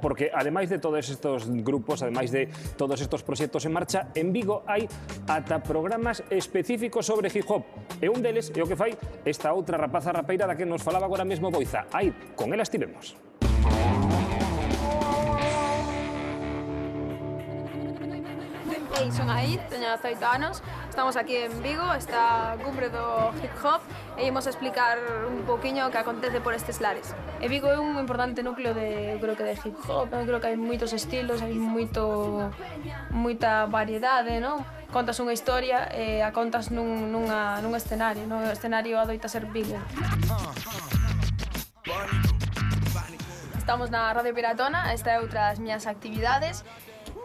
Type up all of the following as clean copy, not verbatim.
porque ademais de todos estos grupos, ademais de todos estos proxectos en marcha, en Vigo hai ata programas específicos sobre hip hop. E un deles é o que fai esta outra rapaza rapeira da que nos falaba agora mesmo Boiza. Aí, con ela estivemos. Son aí, teño 18 anos, estamos aquí en Vigo, esta cumbre do hip hop e imos explicar un poquinho o que acontece por estes lares. E Vigo é un importante núcleo de, creo que de hip hop, creo que hai moitos estilos, hai moita variedade, non? Contas unha historia e a contas nun escenario, non? O escenario adoita ser Vigo. Estamos na Radio Piratona, esta é outra das miñas actividades.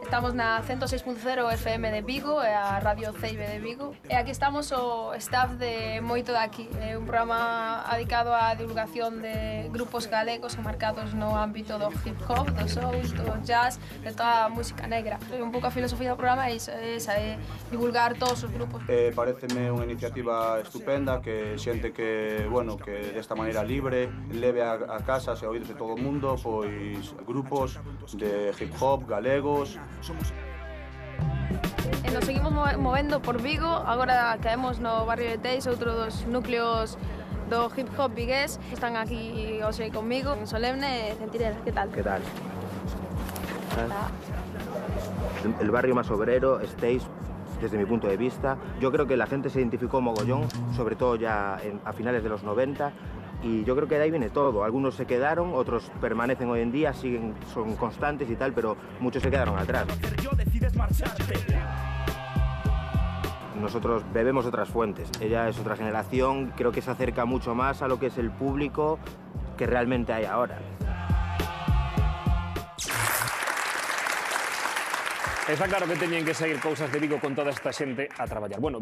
Estamos na 106.0 FM de Vigo e a Radio Ceibe de Vigo. E aquí estamos o staff de Moito Daqui. É un programa dedicado á divulgación de grupos galegos marcados no ámbito do hip hop, do soul, do jazz, de toda a música negra. Un pouco a filosofía do programa é esa, é divulgar todos os grupos. Pareceme unha iniciativa estupenda que xente que, bueno, que desta maneira libre leve a casas e a oídos de todo o mundo, pois grupos de hip hop galegos. E nos seguimos movendo por Vigo, agora caemos no barrio de Teis, outro dos núcleos do hip hop vigués. Están aquí hoxe conmigo, Solemne e Centinela. ¿Qué tal? ¿Qué tal? El barrio más obrero es Teis, desde mi punto de vista. Yo creo que la gente se identificó mogollón, sobre todo ya a finales de los 90, y yo creo que de ahí viene todo. Algunos se quedaron, otros permanecen hoy en día, son constantes y tal, pero muchos se quedaron atrás. Nosotros bebemos otras fuentes. Ella es otra generación, creo que se acerca mucho más a lo que es el público que realmente hay ahora. Está claro que teñen que seguir cousas de Vigo con toda esta xente a traballar. Bueno,